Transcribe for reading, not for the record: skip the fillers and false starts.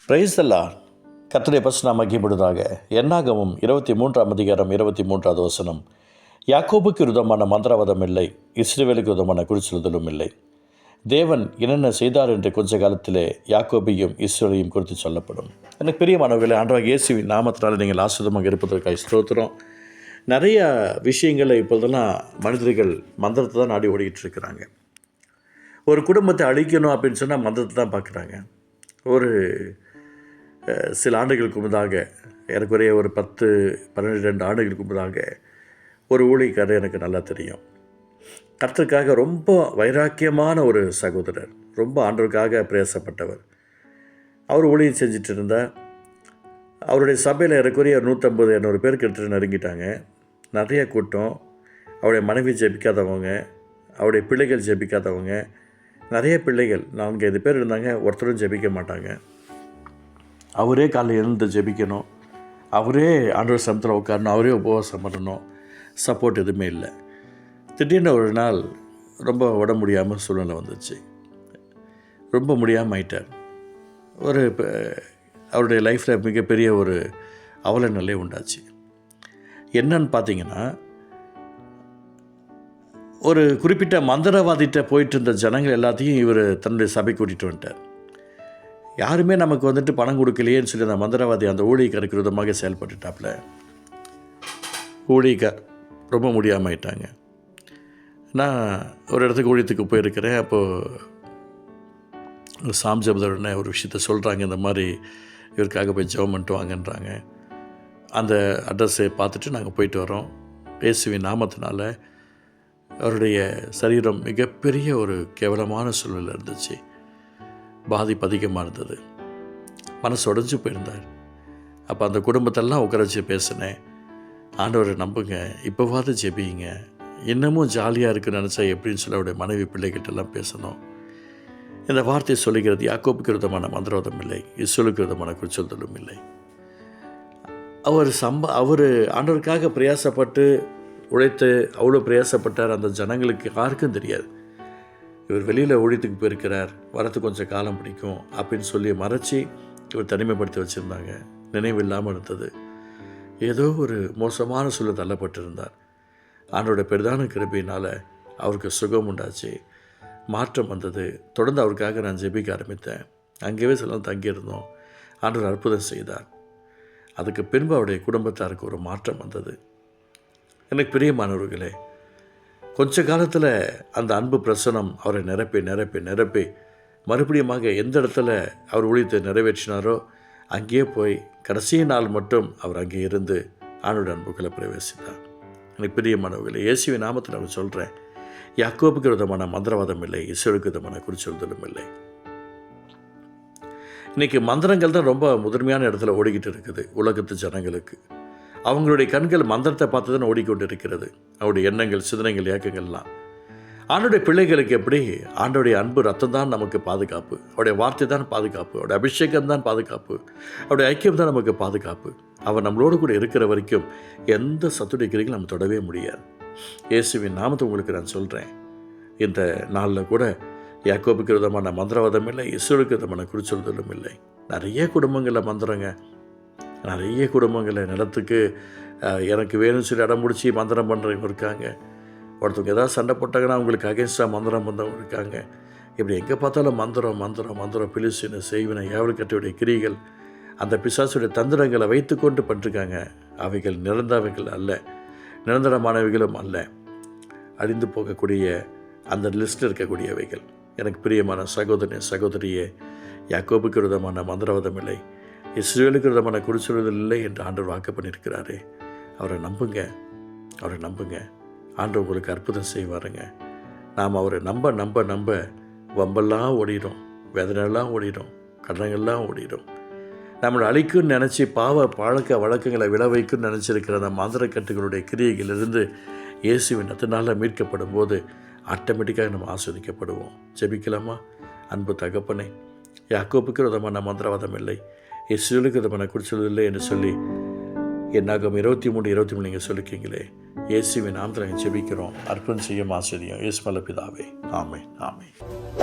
Praise the Lord. கர்த்தருடைய பரிசுத்த நாமம் மகிமைப்படுவதாக. என்னாகமம் 23ஆம் அதிகாரம் 23வது வசனம். யாக்கோபுக்கு விரோதமான மந்திரவாதம் இல்லை, இஸ்ரவேலுக்கு விரோதமான குறிச்சொல்லுதலும் இல்லை. தேவன் என்னென்ன செய்தார் என்று கொஞ்ச காலத்திலே யாக்கோபையும் இஸ்ரவேலையும் குறித்து சொல்லப்படும். எனக்கு பிரியமானவர்களே, ஆண்டவராகிய இயேசுவின் நாமத்தினால் நீங்கள் ஆசீர்வாதமாக இருப்பதற்காக ஸ்தோத்திரம். நிறைய விஷயங்களை இப்போதெல்லாம் மனிதர்கள் மந்திரத்தை தான் நாடி ஓடிக்கிட்டு இருக்கிறாங்க. ஒரு குடும்பத்தை அழிக்கணும் அப்படின்னு சொன்னால் மந்திரத்தை தான் பார்க்குறாங்க. ஒரு சில ஆண்டுகளுக்கு முன்னதாக, எனக்குரிய ஒரு 10-12 ஆண்டுகளுக்கு முன்னதாக ஒரு ஊழியக்காரர் எனக்கு நல்லா தெரியும். கர்த்தருக்காக ரொம்ப வைராக்கியமான ஒரு சகோதரர், ரொம்ப ஆண்டவருக்காக பிரயாசப்பட்டவர். அவர் ஊழியம் செஞ்சுட்டு இருந்தால் அவருடைய சபையில் எனக்குரிய 150-200 பேருக்கு எடுத்துகிட்டு நெருங்கிட்டாங்க. நிறைய கூட்டம். அவருடைய மனைவி ஜெபிக்காதவங்க, அவருடைய பிள்ளைகள் ஜெபிக்காதவங்க, நிறைய பிள்ளைகள் 4-5 பேர் இருந்தாங்க. ஒருத்தரும் ஜெபிக்க மாட்டாங்க. அவரே காலையில் எழுந்து ஜெபிக்கணும், அவரே ஆண்டவர் சமத்தில் உட்காரணும், அவரே உபவாசம் பண்ணணும். சப்போர்ட் எதுவுமே இல்லை. திடீர்னு ஒரு நாள் ரொம்ப உடம்பு முடியாமல் சூழ்நிலை வந்துச்சு. ரொம்ப முடியாமல் ஆயிட்டார். அவருடைய லைஃப்பில் மிகப்பெரிய ஒரு அவல நிலை உண்டாச்சு. என்னன்னு பார்த்தீங்கன்னா, ஒரு குறிப்பிட்ட மந்திரவாதிகிட்ட போயிட்டு இருந்த ஜனங்கள் எல்லாத்தையும் இவர் தன்னுடைய சபை கூட்டிகிட்டு வந்துட்டார். யாருமே நமக்கு வந்துட்டு பணம் கொடுக்கலையேன்னு சொல்லி அந்த மந்திரவாதி அந்த ஊழியக்காருக்கு விரோதமாக செயல்பட்டுட்டாப்புல. ஊழியக்கார் ரொம்ப முடியாமல் ஆயிட்டாங்க. நான் ஒரு இடத்துக்கு ஊழியத்துக்கு போயிருக்கிறேன். அப்போது சாம் ஜபதோடனே ஒரு விஷயத்த சொல்கிறாங்க. இந்த மாதிரி இவருக்காக போய் ஜெபம் பண்ணிட்டு வாங்கன்றாங்க. அந்த அட்ரஸை பார்த்துட்டு நாங்கள் போயிட்டு வரோம். இயேசுவின் நாமத்தினால அவருடைய சரீரம் மிகப்பெரிய ஒரு கேவலமான சூழ்நிலை இருந்துச்சு. பாதிப்பு அதிகமாக இருந்தது. மனசு உடைஞ்சு போயிருந்தார். அப்போ அந்த குடும்பத்தெல்லாம் உட்கார வச்சு பேசினேன். ஆண்டவரை நம்புங்க, இப்போவாது ஜெபிங்க, இன்னமும் ஜாலியாக இருக்குன்னு நினச்சா எப்படின்னு சொல்லி அவருடைய மனைவி பிள்ளைகிட்டெல்லாம் பேசணும். இந்த வார்த்தையை சொல்லுகிறது, யாக்கோபுக்கு விரோதமான மந்திரவாதம் இல்லை, இஸ்ரவேலுக்கு விரோதமான குறிச்சொல்லுதலும் இல்லை. அவர் ஆண்டவருக்காக பிரயாசப்பட்டு உழைத்து அவ்வளோ பிரயாசப்பட்டார். அந்த ஜனங்களுக்கு யாருக்கும் தெரியாது. இவர் வெளியில் ஊழியத்துக்கு போயிருக்கிறார், வரத்துக்கு கொஞ்சம் காலம் பிடிக்கும் அப்படின்னு சொல்லி மறைச்சி இவர் தனிமைப்படுத்தி வச்சுருந்தாங்க. நினைவு இல்லாமல் இருந்தது. ஏதோ ஒரு மோசமான சூழல் தள்ளப்பட்டிருந்தார். ஆண்டோட பெரிதான கிருபையினால் அவருக்கு சுகம் உண்டாச்சு, மாற்றம் வந்தது. தொடர்ந்து அவருக்காக நான் ஜெபிக்க ஆரம்பித்தேன். அங்கேயே சில நாள் தங்கியிருந்தோம். ஆண்டவர் அற்புதம் செய்தார். அதுக்கு பின்பு அவருடைய குடும்பத்தாருக்கு ஒரு மாற்றம் வந்தது. எனக்கு பிரியமானவர்களே, கொஞ்ச காலத்தில் அந்த அன்பு பிரசனம் அவரை நிரப்பி நிரப்பி நிரப்பி மறுபடியுமாக எந்த இடத்துல அவர் ஊழியத்தை நிறைவேற்றினாரோ அங்கேயே போய் கடைசி நாள் மட்டும் அவர் அங்கே இருந்து ஆண்டவருடைய அன்புக்குள்ளே பிரவேசித்தார். எனக்கு பிரியமானவர்களே, இயேசுவின் நாமத்தில் நான் சொல்கிறேன், யாக்கோபுக்கு விதமான மந்திரவாதம் இல்லை, இஸ்ரவேலுக்கு விதமான குறிச்சொல்லுதலும் இல்லை. இன்றைக்கி மந்திரங்கள் தான் ரொம்ப முதன்மையான இடத்துல ஓடிக்கிட்டு இருக்குது உலகத்து ஜனங்களுக்கு. அவங்களுடைய கண்கள் மந்திரத்தை பார்த்து தான் ஓடிக்கொண்டு இருக்கிறது. அவருடைய எண்ணங்கள், சிந்தனைகள், இயக்கங்கள்லாம். ஆண்டோடைய பிள்ளைகளுக்கு எப்படி? ஆண்டோடைய அன்பு ரத்தம் தான் நமக்கு பாதுகாப்பு, அவருடைய வார்த்தை தான் பாதுகாப்பு, அவருடைய அபிஷேகம் தான் பாதுகாப்பு, அவருடைய ஐக்கியம் தான் நமக்கு பாதுகாப்பு. அவர் நம்மளோடு கூட இருக்கிற வரைக்கும் எந்த சத்துடைய கிரிகளும் நம்ம தொடவே முடியாது. இயேசுவின் நாமத்தை உங்களுக்கு நான் சொல்கிறேன், இந்த நாளில் கூட யாக்கோபுக்கு விதமான மந்திரவாதம் இல்லை, இஸ்ரவேலுக்கு விதமான குறிச்சொல்லுதலும் இல்லை. நிறைய குடும்பங்களில் மந்திரங்க, நிறைய குடும்பங்களில் நிலத்துக்கு எனக்கு வேணும்னு சொல்லி அடம் பிடிச்சி மந்திரம் பண்ணுறவங்க இருக்காங்க. ஒருத்தவங்க ஏதாவது சண்டை போட்டாங்கன்னா அவங்களுக்கு அகேன்ஸ்டாக மந்திரம் பண்ணவங்க இருக்காங்க. இப்படி எங்கே பார்த்தாலும் மந்திரம் மந்திரம் மந்திரம், பிலிசின செய்வினை, ஏவல் கட்டையுடைய கிரிகள், அந்த பிசாசுடைய தந்திரங்களை வைத்து கொண்டு பண்ணிருக்காங்க. அவைகள் நிரந்தரவைகள் அல்ல, நிரந்தரமானவைகளும் அல்ல, அழிந்து போகக்கூடிய அந்த லிஸ்ட்டில் இருக்கக்கூடியவைகள். எனக்கு பிரியமான சகோதரனே, சகோதரியே, யாக்கோபுக்கு விரோதமான மந்திரவாதம் இல்லை, இஸ்ரவேலுக்கு விதமான குறிச்சொல்லுதல் இல்லை என்று ஆண்டவர் வாக்கு பண்ணியிருக்கிறாரே. அவரை நம்புங்க, அவரை நம்புங்க. ஆண்டவர் உங்களுக்கு அற்புதம் செய்வாருங்க. நாம் அவரை நம்ப நம்ப நம்ப வம்பெல்லாம் ஓடிடும், வேதனையெல்லாம் ஓடிடும், கடனங்கள்லாம் ஓடிடும். நம்மளை அழிக்குன்னு நினச்சி பாவ பழக்க வழக்கங்களை விளைவிக்குன்னு நினச்சிருக்கிற அந்த மந்திரக்கட்டுகளுடைய கிரியைகளிலிருந்து இயேசுவின் அதனால் மீட்கப்படும் போது ஆட்டோமேட்டிக்காக நம்ம ஆஸ்வதிக்கப்படுவோம். ஜெபிக்கலாமா? அன்பு தகப்பனே, யாக்கோபுக்கு விதமான மந்திரவாதம் இல்லை, இஸ்ரவேலுக்கு விதமான குறிச்சொல்லுதல் என்று சொல்லி என்னாகும் 23:23 நீங்கள் சொல்லிருக்கீங்களே. இயேசுவின் நாமத்தில் நாங்கள் ஜெபிக்கிறோம். அற்புதம் செய்யும் ஆசிரியம் இயேசு பிதாவே. ஆமென், ஆமென்.